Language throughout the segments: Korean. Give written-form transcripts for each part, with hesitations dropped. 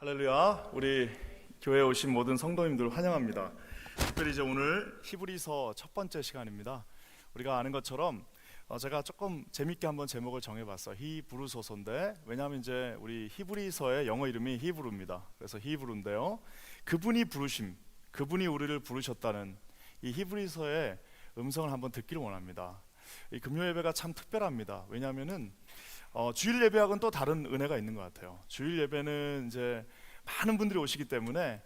할렐루야. 우리 교회에 오신 모든 성도님들 환영합니다. 특별히 이제 오늘 히브리서 첫 번째 시간입니다. 우리가 아는 것처럼 제가 조금 재밌게 한번 제목을 정해봤어요. 히브루서서인데, 왜냐하면 이제 우리 히브리서의 영어 이름이 히브루입니다. 그래서 히브루인데요, 그분이 부르심, 그분이 우리를 부르셨다는 이 히브리서의 음성을 한번 듣기를 원합니다. 이 금요 예배가 참 특별합니다. 왜냐하면은 주일 예배하고는 또 다른 은혜가 있는 것 같아요. 주일 예배는 이제 많은 분들이 오시기 때문에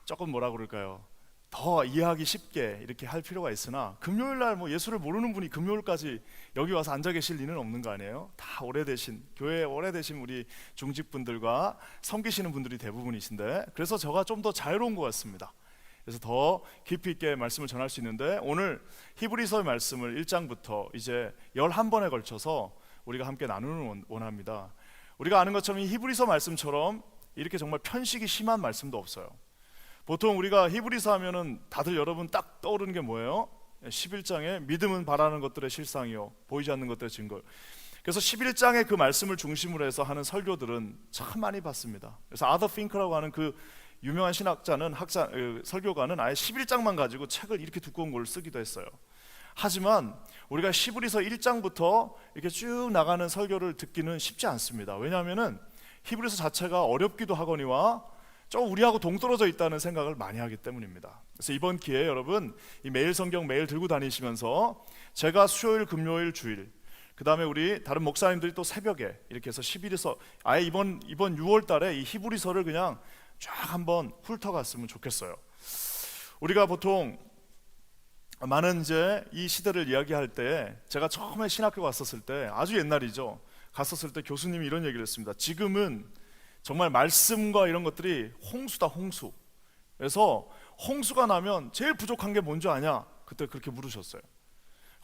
조금 뭐라 그럴까요? 더 이해하기 쉽게 이렇게 할 필요가 있으나, 금요일 날 뭐 예수를 모르는 분이 금요일까지 여기 와서 앉아 계실 리는 없는 거 아니에요? 다 오래되신, 교회에 오래되신 우리 중직분들과 섬기시는 분들이 대부분이신데, 그래서 저가 좀 더 자유로운 것 같습니다. 그래서 더 깊이 있게 말씀을 전할 수 있는데, 오늘 히브리서의 말씀을 1장부터 이제 11번에 걸쳐서 우리가 함께 나누는 원합니다. 우리가 아는 것처럼 이 히브리서 말씀처럼 이렇게 정말 편식이 심한 말씀도 없어요. 보통 우리가 히브리서 하면은 다들 여러분 딱 떠오르는 게 뭐예요? 11장에 믿음은 바라는 것들의 실상이요 보이지 않는 것들의 증거. 그래서 11장의 그 말씀을 중심으로 해서 하는 설교들은 참 많이 봤습니다. 그래서 아더 핑크라고 하는 그 유명한 신학자는 설교가는 아예 11장만 가지고 책을 이렇게 두꺼운 걸 쓰기도 했어요. 하지만 우리가 히브리서 1장부터 이렇게 쭉 나가는 설교를 듣기는 쉽지 않습니다. 왜냐하면은 히브리서 자체가 어렵기도 하거니와 좀 우리하고 동떨어져 있다는 생각을 많이 하기 때문입니다. 그래서 이번 기회에 여러분 이 매일 성경 매일 들고 다니시면서 제가 수요일, 금요일, 주일, 그 다음에 우리 다른 목사님들이 또 새벽에 이렇게 해서 11일서 아예 이번 6월 달에 이 히브리서를 그냥 쫙 한번 훑어갔으면 좋겠어요. 우리가 보통 많은 이제 이 시대를 이야기할 때, 제가 처음에 신학교 갔었을 때, 아주 옛날이죠, 갔었을 때 교수님이 이런 얘기를 했습니다. 지금은 정말 말씀과 이런 것들이 홍수다, 홍수. 그래서 홍수가 나면 제일 부족한 게 뭔지 아냐? 그때 그렇게 물으셨어요.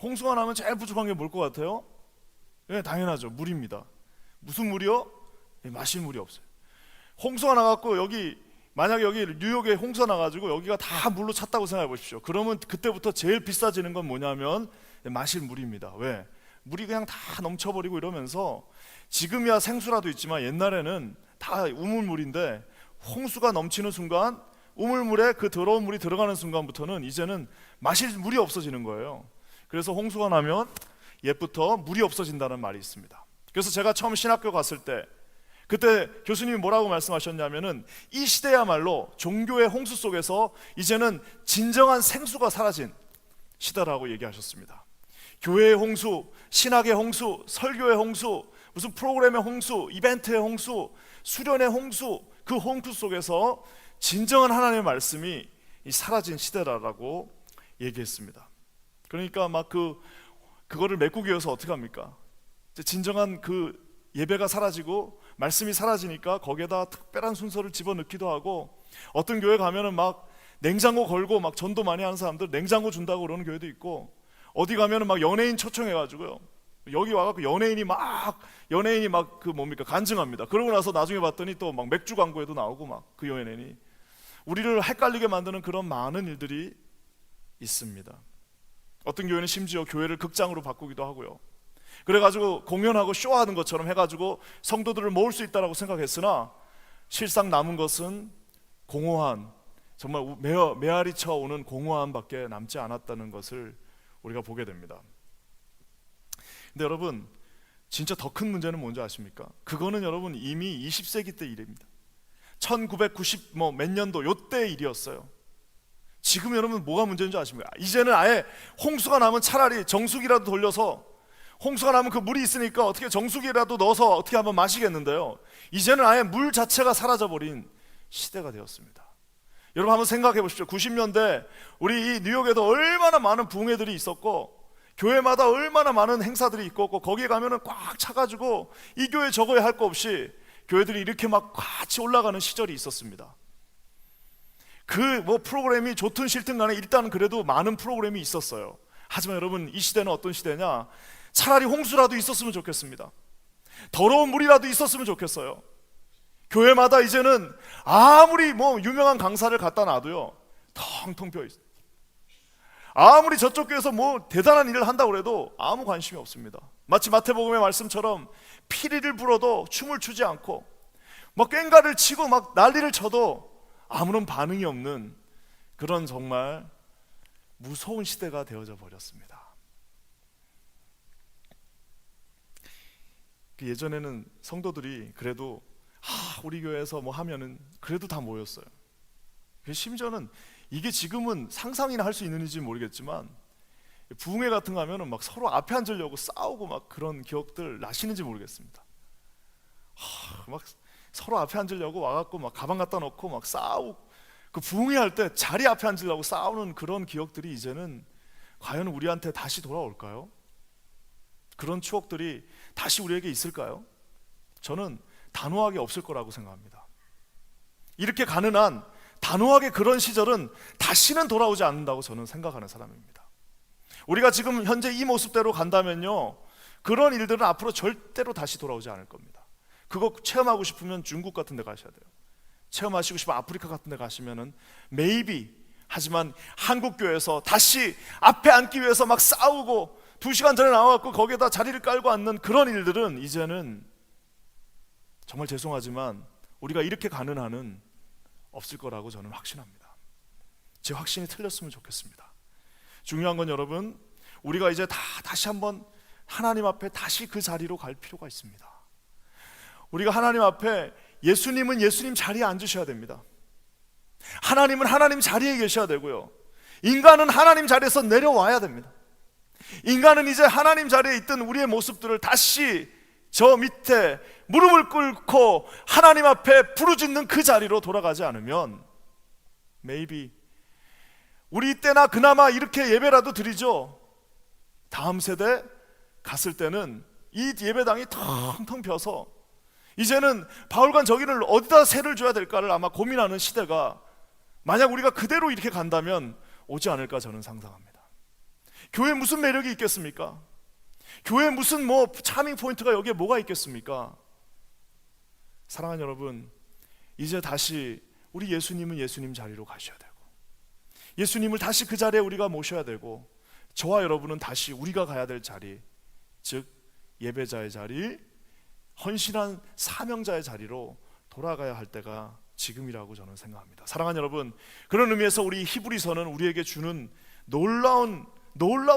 홍수가 나면 제일 부족한 게 뭘 것 같아요? 네, 당연하죠, 물입니다. 무슨 물이요? 네, 마실 물이 없어요. 홍수가 나갖고 만약에 여기 뉴욕에 홍수가 나가지고 여기가 다 물로 찼다고 생각해 보십시오. 그러면 그때부터 제일 비싸지는 건 뭐냐면 마실 물입니다. 왜? 물이 그냥 다 넘쳐버리고 이러면서, 지금이야 생수라도 있지만 옛날에는 다 우물물인데, 홍수가 넘치는 순간 우물물에 그 더러운 물이 들어가는 순간부터는 이제는 마실 물이 없어지는 거예요. 그래서 홍수가 나면 옛부터 물이 없어진다는 말이 있습니다. 그래서 제가 처음 신학교 갔을 때 그때 교수님이 뭐라고 말씀하셨냐면은, 이 시대야말로 종교의 홍수 속에서 이제는 진정한 생수가 사라진 시대라고 얘기하셨습니다. 교회의 홍수, 신학의 홍수, 설교의 홍수, 무슨 프로그램의 홍수, 이벤트의 홍수, 수련의 홍수, 그 홍수 속에서 진정한 하나님의 말씀이 사라진 시대라고 얘기했습니다. 그러니까 막 그거를 메꾸기 위해서 어떻게 합니까? 진정한 그 예배가 사라지고 말씀이 사라지니까 거기에다 특별한 순서를 집어넣기도 하고, 어떤 교회 가면은 막 냉장고 걸고 막 전도 많이 하는 사람들 냉장고 준다고 그러는 교회도 있고, 어디 가면은 막 연예인 초청해가지고요, 여기 와갖고 연예인이 막 간증합니다. 그러고 나서 나중에 봤더니 또 막 맥주 광고에도 나오고 막 그 연예인이 우리를 헷갈리게 만드는 그런 많은 일들이 있습니다. 어떤 교회는 심지어 교회를 극장으로 바꾸기도 하고요. 그래가지고 공연하고 쇼하는 것처럼 해가지고 성도들을 모을 수 있다고 생각했으나, 실상 남은 것은 공허한, 정말 메아리 쳐오는 공허함밖에 남지 않았다는 것을 우리가 보게 됩니다. 근데 여러분, 진짜 더 큰 문제는 뭔지 아십니까? 그거는 여러분 이미 20세기 때 일입니다. 1990 몇 년도 요때 일이었어요. 지금 여러분 뭐가 문제인 줄 아십니까? 이제는 아예 홍수가 나면 차라리 정수기라도 돌려서, 홍수가 나면 그 물이 있으니까 어떻게 정수기라도 넣어서 어떻게 한번 마시겠는데요, 이제는 아예 물 자체가 사라져버린 시대가 되었습니다. 여러분 한번 생각해 보십시오. 90년대 우리 이 뉴욕에도 얼마나 많은 부흥회들이 있었고, 교회마다 얼마나 많은 행사들이 있고, 거기에 가면은 꽉 차가지고 이 교회 저 교회 할 거 없이 교회들이 이렇게 막 같이 올라가는 시절이 있었습니다. 그 프로그램이 좋든 싫든 간에 일단은 그래도 많은 프로그램이 있었어요. 하지만 여러분, 이 시대는 어떤 시대냐? 차라리 홍수라도 있었으면 좋겠습니다. 더러운 물이라도 있었으면 좋겠어요. 교회마다 이제는 아무리 유명한 강사를 갖다 놔도요, 텅텅 비어 있어요. 아무리 저쪽 교회에서 대단한 일을 한다고 해도 아무 관심이 없습니다. 마치 마태복음의 말씀처럼 피리를 불어도 춤을 추지 않고, 막 꽹가를 치고 막 난리를 쳐도 아무런 반응이 없는 그런 정말 무서운 시대가 되어져 버렸습니다. 예전에는 성도들이 그래도 우리 교회에서 뭐 하면은 그래도 다 모였어요. 심지어는 이게 지금은 상상이나 할 수 있는지 모르겠지만 부흥회 같은 거 하면은 막 서로 앞에 앉으려고 싸우고 막 그런 기억들 나시는지 모르겠습니다. 막 서로 앞에 앉으려고 와갖고 막 가방 갖다 놓고 막 싸우고, 그 부흥회 할 때 자리 앞에 앉으려고 싸우는 그런 기억들이 이제는 과연 우리한테 다시 돌아올까요? 그런 추억들이 다시 우리에게 있을까요? 저는 단호하게 없을 거라고 생각합니다. 이렇게 가는 한 단호하게 그런 시절은 다시는 돌아오지 않는다고 저는 생각하는 사람입니다. 우리가 지금 현재 이 모습대로 간다면요, 그런 일들은 앞으로 절대로 다시 돌아오지 않을 겁니다. 그거 체험하고 싶으면 중국 같은 데 가셔야 돼요. 체험하시고 싶으면 아프리카 같은 데 가시면은 maybe, 하지만 한국 교회에서 다시 앞에 앉기 위해서 막 싸우고 2시간 전에 나와갖고 거기에다 자리를 깔고 앉는 그런 일들은 이제는 정말 죄송하지만 우리가 이렇게 가는 한은 없을 거라고 저는 확신합니다. 제 확신이 틀렸으면 좋겠습니다. 중요한 건 여러분, 우리가 이제 다시 한번 하나님 앞에 다시 그 자리로 갈 필요가 있습니다. 우리가 하나님 앞에, 예수님은 예수님 자리에 앉으셔야 됩니다. 하나님은 하나님 자리에 계셔야 되고요, 인간은 하나님 자리에서 내려와야 됩니다. 인간은 이제 하나님 자리에 있던 우리의 모습들을 다시 저 밑에 무릎을 꿇고 하나님 앞에 부르짖는 그 자리로 돌아가지 않으면 maybe 우리 때나 그나마 이렇게 예배라도 드리죠. 다음 세대 갔을 때는 이 예배당이 텅텅 비어서 이제는 바울관 저기를 어디다 세를 줘야 될까를 아마 고민하는 시대가 만약 우리가 그대로 이렇게 간다면 오지 않을까 저는 상상합니다. 교회 무슨 매력이 있겠습니까? 교회 무슨 뭐 차밍 포인트가 여기에 뭐가 있겠습니까? 사랑하는 여러분, 이제 다시 우리 예수님은 예수님 자리로 가셔야 되고, 예수님을 다시 그 자리에 우리가 모셔야 되고, 저와 여러분은 다시 우리가 가야 될 자리, 즉 예배자의 자리, 헌신한 사명자의 자리로 돌아가야 할 때가 지금이라고 저는 생각합니다. 사랑하는 여러분, 그런 의미에서 우리 히브리서는 우리에게 주는 놀라운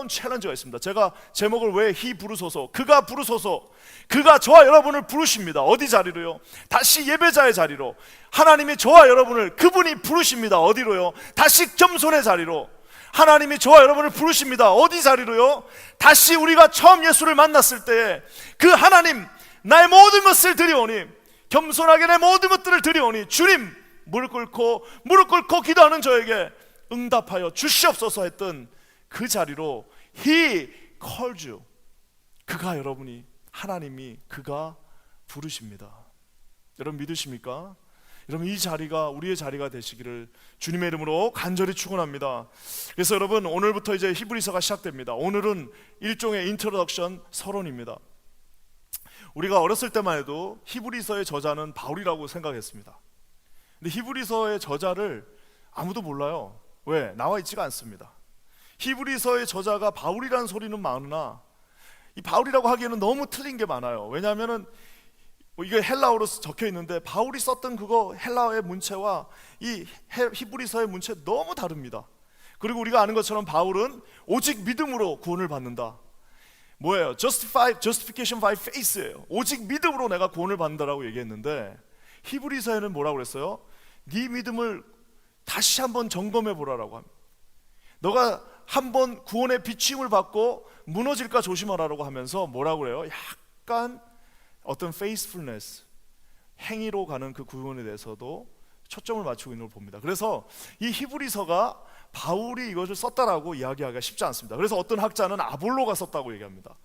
챌린지가 있습니다. 제가 제목을 왜 히 부르소서, 그가 부르소서, 그가 저와 여러분을 부르십니다. 어디 자리로요? 다시 예배자의 자리로. 하나님이 저와 여러분을, 그분이 부르십니다. 어디로요? 다시 겸손의 자리로. 하나님이 저와 여러분을 부르십니다. 어디 자리로요? 다시 우리가 처음 예수를 만났을 때에 그 하나님, 나의 모든 것을 드리오니, 겸손하게 내 모든 것들을 드리오니 주님, 무릎 꿇고 기도하는 저에게 응답하여 주시옵소서 했던 그 자리로 He called you. 그가, 여러분이, 하나님이, 그가 부르십니다. 여러분 믿으십니까? 여러분 이 자리가 우리의 자리가 되시기를 주님의 이름으로 간절히 축원합니다. 그래서 여러분 오늘부터 이제 히브리서가 시작됩니다. 오늘은 일종의 인트로덕션 서론입니다. 우리가 어렸을 때만 해도 히브리서의 저자는 바울이라고 생각했습니다. 근데 히브리서의 저자를 아무도 몰라요. 왜? 나와 있지가 않습니다. 히브리서의 저자가 바울이라는 소리는 많으나 이 바울이라고 하기에는 너무 틀린 게 많아요. 왜냐하면은 이게 헬라어로 적혀 있는데 바울이 썼던 그거 헬라어의 문체와 이 히브리서의 문체 너무 다릅니다. 그리고 우리가 아는 것처럼 바울은 오직 믿음으로 구원을 받는다. 뭐예요? Justification by faith예요. 오직 믿음으로 내가 구원을 받는다라고 얘기했는데 히브리서에는 뭐라고 그랬어요? 네 믿음을 다시 한번 점검해 보라라고 합니다. 너가 한번 구원의 비침을 받고 무너질까 조심하라고 하면서 뭐라고 그래요? 약간 어떤 faithfulness, 행위로 가는 그 구원에 대해서도 초점을 맞추고 있는 걸 봅니다. 그래서 이 히브리서가 바울이 이것을 썼다라고 이야기하기가 쉽지 않습니다. 그래서 어떤 학자는 아볼로가 썼다고 얘기합니다.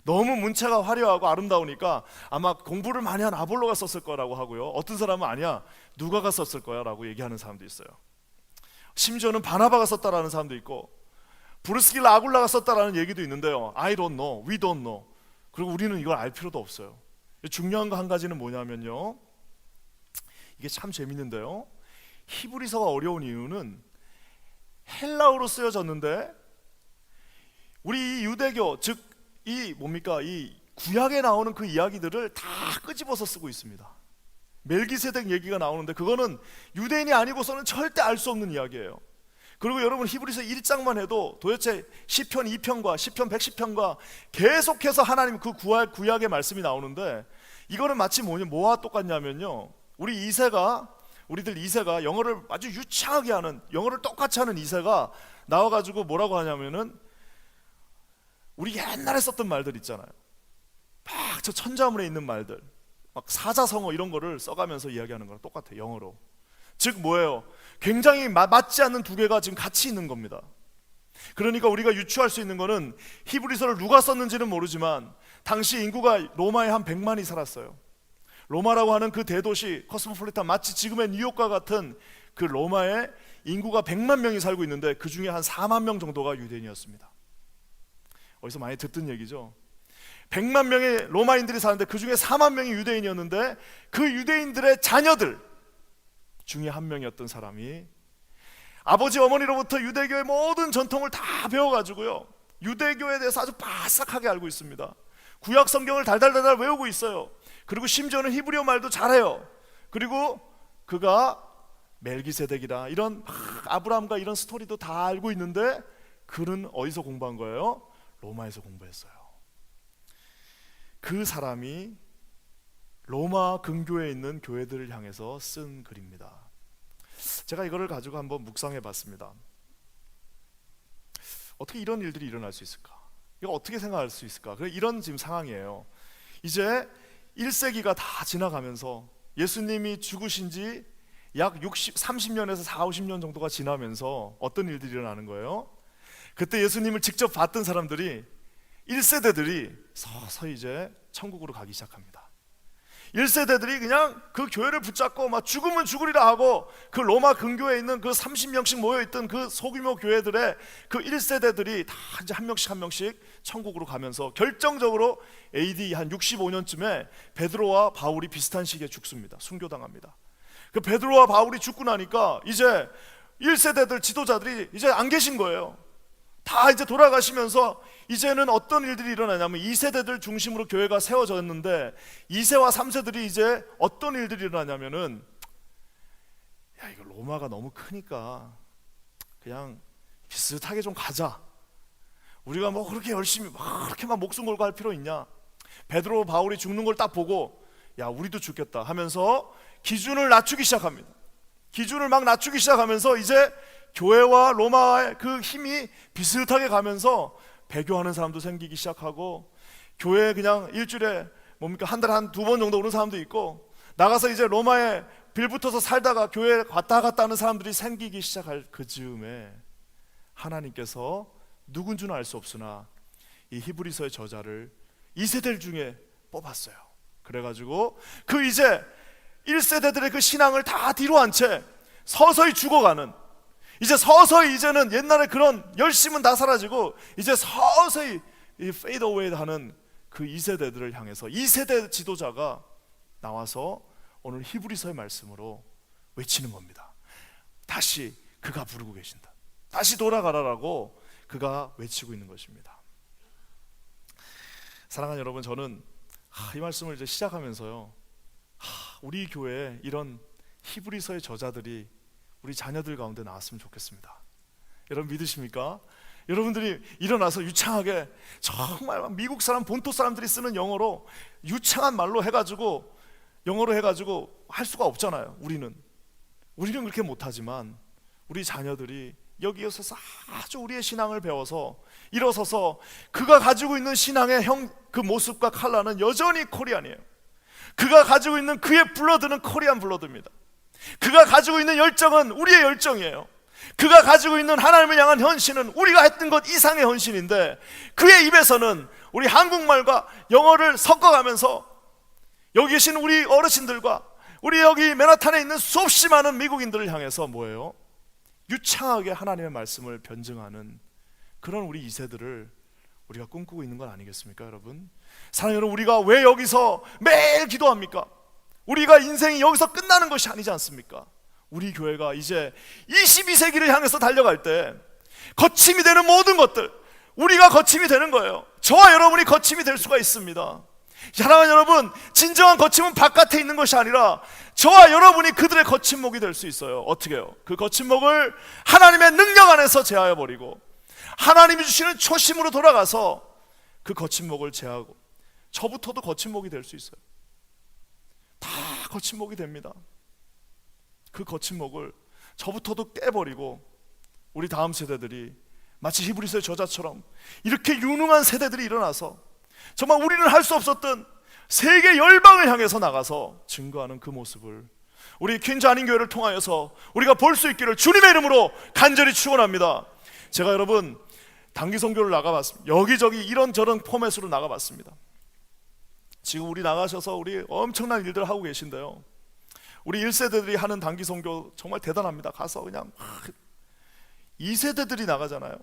너무 문체가 화려하고 아름다우니까 아마 공부를 많이 한 아볼로가 썼을 거라고 하고요, 어떤 사람은 아니야, 누가가 썼을 거야 라고 얘기하는 사람도 있어요. 심지어는 바나바가 썼다라는 사람도 있고 브루스길라 아굴라가 썼다라는 얘기도 있는데요, I don't know, we don't know. 그리고 우리는 이걸 알 필요도 없어요. 중요한 거 한 가지는 뭐냐면요, 이게 참 재밌는데요, 히브리서가 어려운 이유는 헬라어로 쓰여졌는데 우리 유대교, 즉 이 뭡니까, 이 구약에 나오는 그 이야기들을 다 끄집어서 쓰고 있습니다. 멜기세덱 얘기가 나오는데 그거는 유대인이 아니고서는 절대 알 수 없는 이야기예요. 그리고 여러분 히브리서 1장만 해도 도대체 시편 2편과 시편 110편과 계속해서 하나님 그 구약의 말씀이 나오는데, 이거는 마치 뭐와 똑같냐면요, 우리들 이세가 영어를 아주 유창하게 하는, 영어를 똑같이 하는 이세가 나와가지고 뭐라고 하냐면은 우리 옛날에 썼던 말들 있잖아요. 막 저 천자문에 있는 말들, 막 사자성어 이런 거를 써가면서 이야기하는 거랑 똑같아요, 영어로. 즉 뭐예요? 굉장히 맞지 않는 두 개가 지금 같이 있는 겁니다. 그러니까 우리가 유추할 수 있는 거는 히브리서를 누가 썼는지는 모르지만 당시 인구가 로마에 한 100만이 살았어요. 로마라고 하는 그 대도시 코스모폴리탄, 마치 지금의 뉴욕과 같은 그 로마에 인구가 100만 명이 살고 있는데 그 중에 한 4만 명 정도가 유대인이었습니다. 어디서 많이 듣던 얘기죠. 100만 명의 로마인들이 사는데 그 중에 4만 명이 유대인이었는데 그 유대인들의 자녀들 중에 한 명이었던 사람이 아버지 어머니로부터 유대교의 모든 전통을 다 배워가지고요, 유대교에 대해서 아주 바삭하게 알고 있습니다. 구약 성경을 달달달달 외우고 있어요. 그리고 심지어는 히브리어 말도 잘해요. 그리고 그가 멜기세덱이라 이런 아브라함과 이런 스토리도 다 알고 있는데 그는 어디서 공부한 거예요? 로마에서 공부했어요. 그 사람이 로마 근교에 있는 교회들을 향해서 쓴 글입니다. 제가 이거를 가지고 한번 묵상해 봤습니다. 어떻게 이런 일들이 일어날 수 있을까? 이거 어떻게 생각할 수 있을까? 이런 지금 상황이에요. 이제 1세기가 다 지나가면서 예수님이 죽으신 지 약 30년에서 40-50년 정도가 지나면서 어떤 일들이 일어나는 거예요? 그때 예수님을 직접 봤던 사람들이 1세대들이 서서히 이제 천국으로 가기 시작합니다. 1세대들이 그냥 그 교회를 붙잡고 막 죽으면 죽으리라 하고 그 로마 근교에 있는 그 30명씩 모여있던 그 소규모 교회들의 그 1세대들이 다 이제 한 명씩 천국으로 가면서 결정적으로 AD 한 65년쯤에 베드로와 바울이 비슷한 시기에 죽습니다. 순교당합니다. 그 베드로와 바울이 죽고 나니까 이제 1세대들 지도자들이 이제 안 계신 거예요. 다 이제 돌아가시면서 이제는 어떤 일들이 일어나냐면 2세대들 중심으로 교회가 세워졌는데 2세와 3세들이 이제 어떤 일들이 일어나냐면은, 야, 이거 로마가 너무 크니까 그냥 비슷하게 좀 가자. 우리가 뭐 그렇게 열심히 그렇게만 목숨 걸고 할 필요 있냐. 베드로 바울이 죽는 걸 딱 보고 야, 우리도 죽겠다 하면서 기준을 낮추기 시작합니다. 기준을 막 낮추기 시작하면서 이제 교회와 로마의 그 힘이 비슷하게 가면서 배교하는 사람도 생기기 시작하고, 교회에 그냥 일주일에 한 달에 한 2번 정도 오는 사람도 있고, 나가서 이제 로마에 빌붙어서 살다가 교회에 왔다 갔다 하는 사람들이 생기기 시작할 그 즈음에 하나님께서 누군지는 알 수 없으나 이 히브리서의 저자를 2세대 중에 뽑았어요. 그래가지고 그 이제 1세대들의 그 신앙을 다 뒤로 한 채 서서히 죽어가는, 이제 서서히 이제는 옛날에 그런 열심은 다 사라지고 이제 서서히 fade away 하는 그 2세대들을 향해서 2세대 지도자가 나와서 오늘 히브리서의 말씀으로 외치는 겁니다. 다시 그가 부르고 계신다. 다시 돌아가라라고 그가 외치고 있는 것입니다. 사랑하는 여러분, 저는 이 말씀을 이제 시작하면서요, 우리 교회에 이런 히브리서의 저자들이 우리 자녀들 가운데 나왔으면 좋겠습니다. 여러분 믿으십니까? 여러분들이 일어나서 유창하게 정말 미국 사람, 본토 사람들이 쓰는 영어로 유창한 말로 해가지고 영어로 해가지고 할 수가 없잖아요. 우리는 그렇게 못하지만 우리 자녀들이 여기에 서서 아주 우리의 신앙을 배워서 일어서서 그가 가지고 있는 신앙의 그 모습과 컬러는 여전히 코리안이에요. 그가 가지고 있는 그의 블러드는 코리안 블러드입니다. 그가 가지고 있는 열정은 우리의 열정이에요. 그가 가지고 있는 하나님을 향한 헌신은 우리가 했던 것 이상의 헌신인데, 그의 입에서는 우리 한국말과 영어를 섞어가면서 여기 계신 우리 어르신들과 우리 여기 맨하탄에 있는 수없이 많은 미국인들을 향해서 뭐예요? 유창하게 하나님의 말씀을 변증하는 그런 우리 2세들을 우리가 꿈꾸고 있는 건 아니겠습니까, 여러분? 사랑하는 여러분, 우리가 왜 여기서 매일 기도합니까? 우리가 인생이 여기서 끝나는 것이 아니지 않습니까? 우리 교회가 이제 22세기를 향해서 달려갈 때 거침이 되는 모든 것들, 우리가 거침이 되는 거예요. 저와 여러분이 거침이 될 수가 있습니다. 사랑하는 여러분, 진정한 거침은 바깥에 있는 것이 아니라 저와 여러분이 그들의 거침목이 될 수 있어요. 어떻게 해요? 그 거침목을 하나님의 능력 안에서 제하여 버리고 하나님이 주시는 초심으로 돌아가서 그 거침목을 제하고, 저부터도 거침목이 될 수 있어요. 다 거침목이 됩니다. 그 거침목을 저부터도 깨버리고 우리 다음 세대들이 마치 히브리서의 저자처럼 이렇게 유능한 세대들이 일어나서 정말 우리는 할 수 없었던 세계 열방을 향해서 나가서 증거하는 그 모습을 우리 퀸즈 한인교회를 통하여서 우리가 볼 수 있기를 주님의 이름으로 간절히 축원합니다. 제가 여러분 단기 선교를 나가봤습니다. 여기저기 이런저런 포맷으로 나가봤습니다. 지금 우리 나가셔서 우리 엄청난 일들 하고 계신데요, 우리 1세대들이 하는 단기 선교 정말 대단합니다. 가서 그냥 2세대들이 나가잖아요.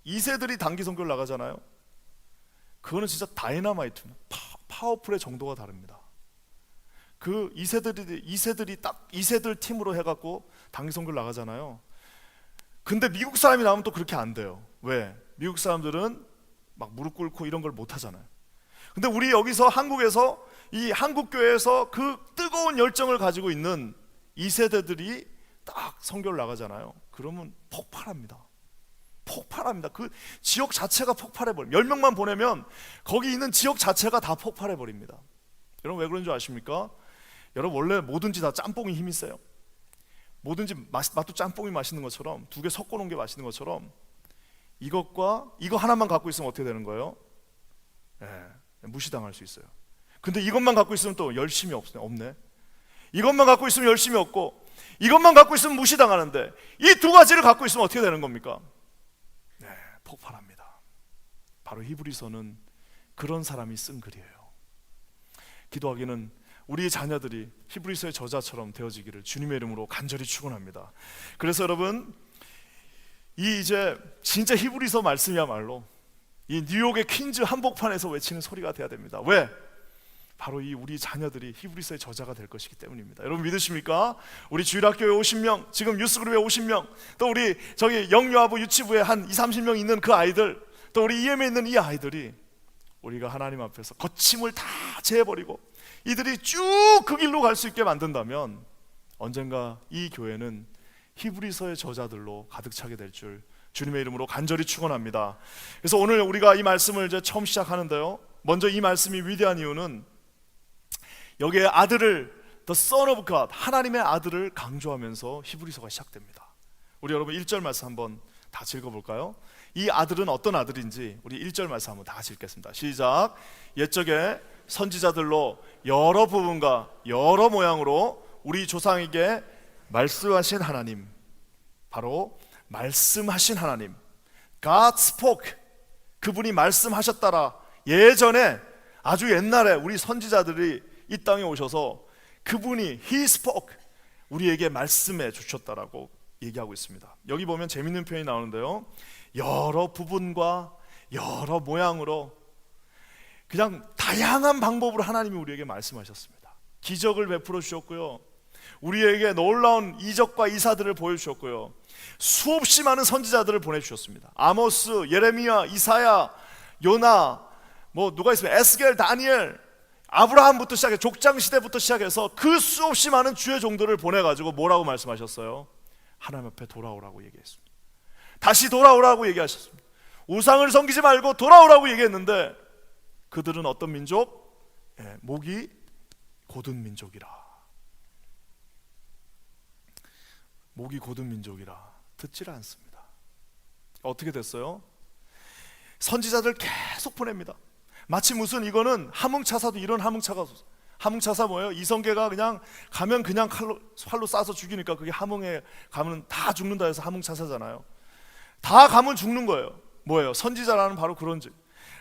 2세들이 단기 선교를 나가잖아요. 그거는 진짜 다이너마이트입니다. 파워풀의 정도가 다릅니다. 그 2세들이 딱 2세들 팀으로 해갖고 단기 선교를 나가잖아요. 근데 미국 사람이 나오면 또 그렇게 안 돼요. 왜? 미국 사람들은 막 무릎 꿇고 이런 걸 못 하잖아요. 근데 우리 여기서 한국에서 이 한국교회에서 그 뜨거운 열정을 가지고 있는 2세대들이 딱 선교를 나가잖아요. 그러면 폭발합니다. 그 지역 자체가 폭발해버립니다. 10명만 보내면 거기 있는 지역 자체가 다 폭발해버립니다. 여러분 왜 그런 줄 아십니까? 여러분 원래 뭐든지 다 짬뽕이 힘이 세요. 뭐든지 맛도 짬뽕이 맛있는 것처럼, 두 개 섞어 놓은 게 맛있는 것처럼 이것과 이거 하나만 갖고 있으면 어떻게 되는 거예요? 무시당할 수 있어요. 근데 이것만 갖고 있으면 또 열심히 없네. 이것만 갖고 있으면 열심히 없고, 이것만 갖고 있으면 무시당하는데, 이 두 가지를 갖고 있으면 어떻게 되는 겁니까? 폭발합니다. 바로 히브리서는 그런 사람이 쓴 글이에요. 기도하기는 우리 자녀들이 히브리서의 저자처럼 되어지기를 주님의 이름으로 간절히 축원합니다. 그래서 여러분, 이제 진짜 히브리서 말씀이야말로 이 뉴욕의 퀸즈 한복판에서 외치는 소리가 돼야 됩니다. 왜? 바로 이 우리 자녀들이 히브리서의 저자가 될 것이기 때문입니다. 여러분 믿으십니까? 우리 주일학교에 50명, 지금 유스그룹에 50명, 또 우리 저기 영유아부 유치부에 한 20-30명 있는 그 아이들, 또 우리 EM에 있는 이 아이들이 우리가 하나님 앞에서 거침을 다 제해버리고 이들이 쭉 그 길로 갈 수 있게 만든다면 언젠가 이 교회는 히브리서의 저자들로 가득 차게 될 줄 주님의 이름으로 간절히 축원합니다. 그래서 오늘 우리가 이 말씀을 이제 처음 시작하는데요, 먼저 이 말씀이 위대한 이유는 여기에 아들을, The Son of God, 하나님의 아들을 강조하면서 히브리서가 시작됩니다. 우리 여러분 1절 말씀 한번 다 읽어볼까요? 이 아들은 어떤 아들인지 우리 1절 말씀 한번 다 같이 읽겠습니다. 시작. 옛적에 선지자들로 여러 부분과 여러 모양으로 우리 조상에게 말씀하신 하나님, 바로 말씀하신 하나님, God spoke, 그분이 말씀하셨다라. 예전에 아주 옛날에 우리 선지자들이 이 땅에 오셔서 그분이 He spoke, 우리에게 말씀해 주셨다라고 얘기하고 있습니다. 여기 보면 재밌는 표현이 나오는데요, 여러 부분과 여러 모양으로 그냥 다양한 방법으로 하나님이 우리에게 말씀하셨습니다. 기적을 베풀어 주셨고요, 우리에게 놀라운 이적과 이사들을 보여주셨고요, 수없이 많은 선지자들을 보내주셨습니다. 아모스, 예레미야, 이사야, 요나, 뭐 누가 있으면 에스겔, 다니엘, 아브라함부터 시작해 족장시대부터 시작해서 그 수없이 많은 주의 종들을 보내가지고 뭐라고 말씀하셨어요? 하나님 앞에 돌아오라고 얘기했습니다. 다시 돌아오라고 얘기하셨습니다. 우상을 섬기지 말고 돌아오라고 얘기했는데 그들은 어떤 민족? 목이 곧은 민족이라. 목이 곧은 민족이라 듣지를 않습니다. 어떻게 됐어요? 선지자들 계속 보냅니다. 마치 무슨 이거는 함흥차사도 이런 함흥차가 없어요. 함흥차사 뭐예요? 이성계가 그냥 가면 그냥 활로 쏴서 죽이니까 그게 함흥에 가면 다 죽는다 해서 함흥차사잖아요. 다 가면 죽는 거예요. 뭐예요? 선지자라는 바로 그런 즉,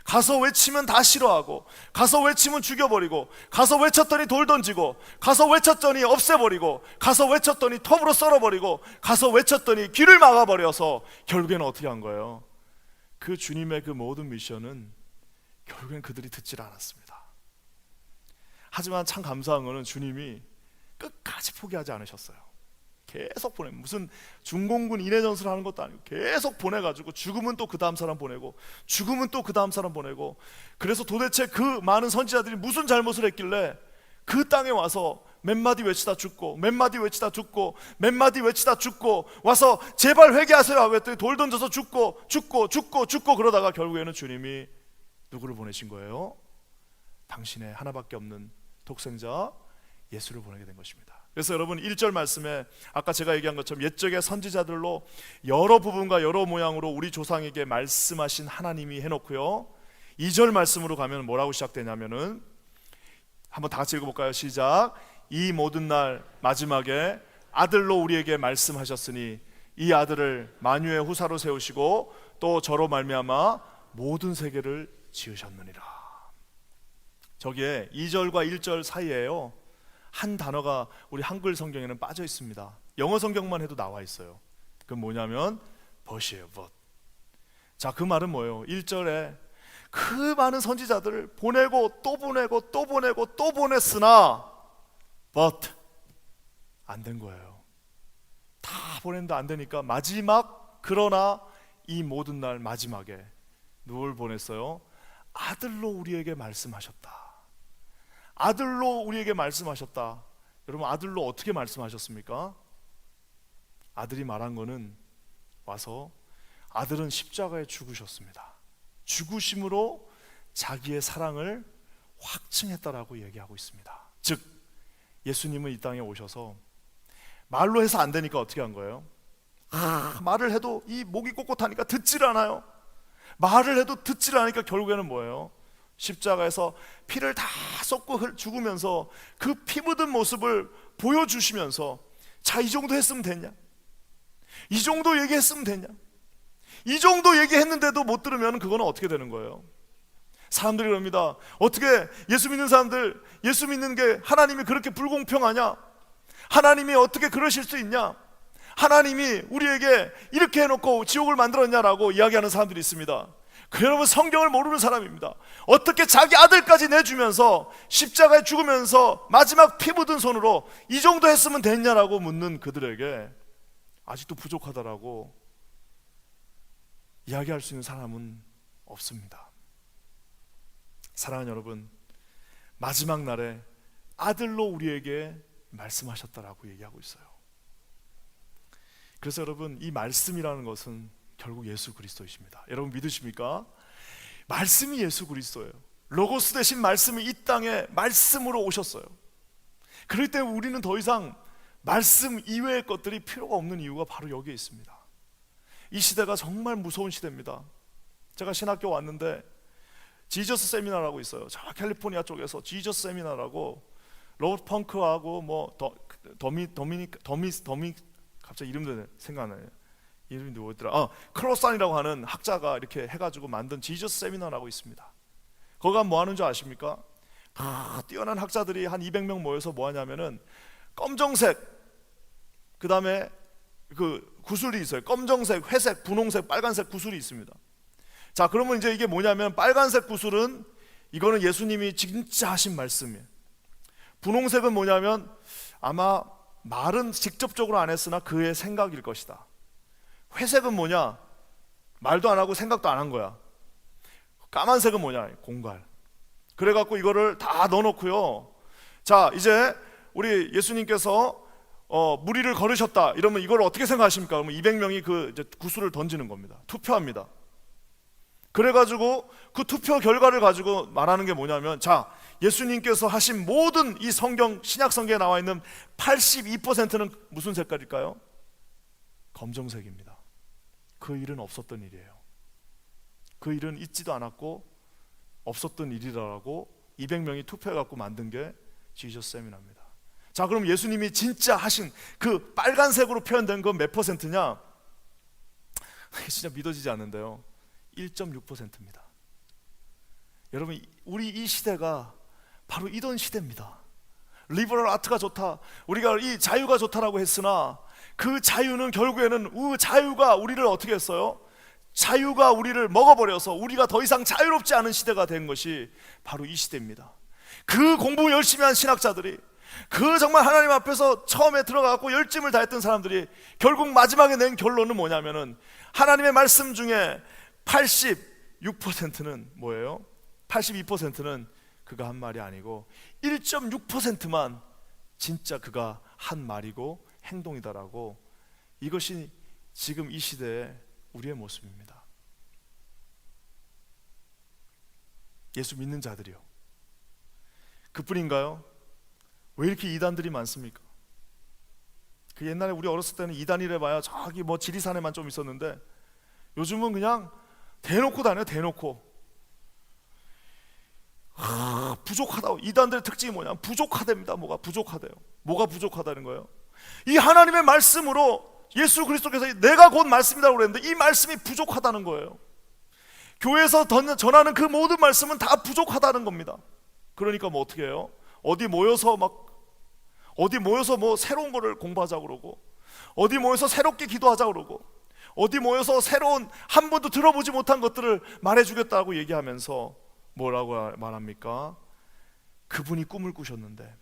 가서 외치면 다 싫어하고, 가서 외치면 죽여버리고, 가서 외쳤더니 돌 던지고, 가서 외쳤더니 없애버리고, 가서 외쳤더니 톱으로 썰어버리고, 가서 외쳤더니 길을 막아버려서 결국에는 어떻게 한 거예요? 그 주님의 그 모든 미션은 결국엔 그들이 듣질 않았습니다. 하지만 참 감사한 것은 주님이 끝까지 포기하지 않으셨어요. 계속 보내. 무슨 중공군 인해전술을 하는 것도 아니고 계속 보내가지고 죽으면 또 그 다음 사람 보내고 죽으면 또 그 다음 사람 보내고. 그래서 도대체 그 많은 선지자들이 무슨 잘못을 했길래 그 땅에 와서 몇 마디 외치다 죽고 몇 마디 외치다 죽고 몇 마디 외치다 죽고 와서 제발 회개하세요 하고 했더니 돌 던져서 죽고 그러다가 결국에는 주님이 누구를 보내신 거예요? 당신의 하나밖에 없는 독생자 예수를 보내게 된 것입니다. 그래서 여러분 1절 말씀에 아까 제가 얘기한 것처럼 옛적의 선지자들로 여러 부분과 여러 모양으로 우리 조상에게 말씀하신 하나님이 해놓고요, 2절 말씀으로 가면 뭐라고 시작되냐면은 한번 다 같이 읽어볼까요? 시작. 이 모든 날 마지막에 아들로 우리에게 말씀하셨으니 이 아들을 만유의 후사로 세우시고 또 저로 말미암아 모든 세계를 지으셨느니라. 저기에 2절과 1절 사이에요, 한 단어가 우리 한글 성경에는 빠져 있습니다. 영어 성경만 해도 나와 있어요. 그건 뭐냐면 but이에요. but. 자, 그 말은 뭐예요? 1절에 그 많은 선지자들을 보내고 또 보내고 또 보내고 또 보냈으나 but 안 된 거예요. 다 보냈는데 안 되니까 마지막, 그러나 이 모든 날 마지막에 누굴 보냈어요? 아들로 우리에게 말씀하셨다. 아들로 우리에게 말씀하셨다. 여러분, 아들로 어떻게 말씀하셨습니까? 아들이 말한 거는 와서 아들은 십자가에 죽으셨습니다. 죽으심으로 자기의 사랑을 확증했다라고 얘기하고 있습니다. 즉 예수님은 이 땅에 오셔서 말로 해서 안 되니까 어떻게 한 거예요? 말을 해도 이 목이 꼿꼿하니까 듣질 않아요. 말을 해도 듣질 않으니까 결국에는 뭐예요? 십자가에서 피를 다 쏟고 죽으면서 그 피 묻은 모습을 보여주시면서, 자, 이 정도 했으면 됐냐? 이 정도 얘기했으면 됐냐? 이 정도 얘기했는데도 못 들으면 그거는 어떻게 되는 거예요? 사람들이 그럽니다. 어떻게 예수 믿는 사람들, 예수 믿는 게 하나님이 그렇게 불공평하냐? 하나님이 어떻게 그러실 수 있냐? 하나님이 우리에게 이렇게 해놓고 지옥을 만들었냐라고 이야기하는 사람들이 있습니다. 그 여러분, 성경을 모르는 사람입니다. 어떻게 자기 아들까지 내주면서 십자가에 죽으면서 마지막 피 묻은 손으로 이 정도 했으면 됐냐라고 묻는 그들에게 아직도 부족하다라고 이야기할 수 있는 사람은 없습니다. 사랑하는 여러분, 마지막 날에 아들로 우리에게 말씀하셨다라고 얘기하고 있어요. 그래서 여러분, 이 말씀이라는 것은 결국 예수 그리스도이십니다. 여러분 믿으십니까? 말씀이 예수 그리스도예요. 로고스 대신 말씀이 이 땅에 말씀으로 오셨어요. 그럴 때 우리는 더 이상 말씀 이외의 것들이 필요가 없는 이유가 바로 여기에 있습니다. 이 시대가 정말 무서운 시대입니다. 제가 신학교 왔는데 지저스 세미나라고 있어요. 저 캘리포니아 쪽에서 지저스 세미나라고 로버트 펑크하고 뭐 갑자기 이름도 생각 안 나요. 이름이 누구였더라? 크로산이라고 하는 학자가 이렇게 해가지고 만든 지저스 세미나라고 있습니다. 거기가 뭐 하는 줄 아십니까? 뛰어난 학자들이 한 200명 모여서 뭐 하냐면은 검정색, 그 다음에 그 구슬이 있어요. 검정색, 회색, 분홍색, 빨간색 구슬이 있습니다. 자, 그러면 이제 이게 뭐냐면 빨간색 구슬은 이거는 예수님이 진짜 하신 말씀이에요. 분홍색은 뭐냐면 아마 말은 직접적으로 안 했으나 그의 생각일 것이다. 회색은 뭐냐? 말도 안 하고 생각도 안 한 거야. 까만색은 뭐냐? 공갈. 그래갖고 이거를 다 넣어놓고요. 자, 이제 우리 예수님께서 무리를 걸으셨다 이러면 이걸 어떻게 생각하십니까? 그러면 200명이 그 이제 구슬을 던지는 겁니다. 투표합니다. 그래가지고 그 투표 결과를 가지고 말하는 게 뭐냐면, 자, 예수님께서 하신 모든 이 성경, 신약 성경에 나와 있는 82%는 무슨 색깔일까요? 검정색입니다. 그 일은 없었던 일이에요. 그 일은 있지도 않았고 없었던 일이라고 200명이 투표해갖고 만든 게 지저스 세미나입니다. 자, 그럼 예수님이 진짜 하신 그 빨간색으로 표현된 건 몇 퍼센트냐? 진짜 믿어지지 않는데요, 1.6%입니다. 여러분, 우리 이 시대가 바로 이런 시대입니다. 리버럴 아트가 좋다, 우리가 이 자유가 좋다라고 했으나 그 자유는 결국에는 자유가 우리를 어떻게 했어요? 자유가 우리를 먹어버려서 우리가 더 이상 자유롭지 않은 시대가 된 것이 바로 이 시대입니다. 그 공부 열심히 한 신학자들이, 그 정말 하나님 앞에서 처음에 들어가고 열심을 다했던 사람들이 결국 마지막에 낸 결론은 뭐냐면은 하나님의 말씀 중에 86%는 뭐예요? 82%는 그가 한 말이 아니고 1.6%만 진짜 그가 한 말이고 행동이다라고. 이것이 지금 이 시대의 우리의 모습입니다. 예수 믿는 자들이요. 그뿐인가요? 왜 이렇게 이단들이 많습니까? 그 옛날에 우리 어렸을 때는 이단이래 봐야 저기 뭐 지리산에만 좀 있었는데 요즘은 그냥 대놓고 다녀요. 대놓고. 부족하다. 이단들의 특징이 뭐냐? 부족하답니다. 뭐가 부족하대요? 뭐가 부족하다는 거예요? 이 하나님의 말씀으로 예수 그리스도께서 내가 곧 말씀이라고 그랬는데 이 말씀이 부족하다는 거예요. 교회에서 전하는 그 모든 말씀은 다 부족하다는 겁니다. 그러니까 뭐 어떻게 해요? 어디 모여서 뭐 새로운 거를 공부하자 그러고, 어디 모여서 새롭게 기도하자 그러고, 어디 모여서 새로운 한 번도 들어보지 못한 것들을 말해주겠다고 얘기하면서 뭐라고 말합니까? 그분이 꿈을 꾸셨는데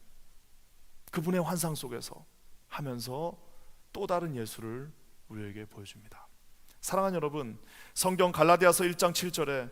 그분의 환상 속에서 하면서 또 다른 예수를 우리에게 보여줍니다. 사랑하는 여러분, 성경 갈라디아서 1장 7절에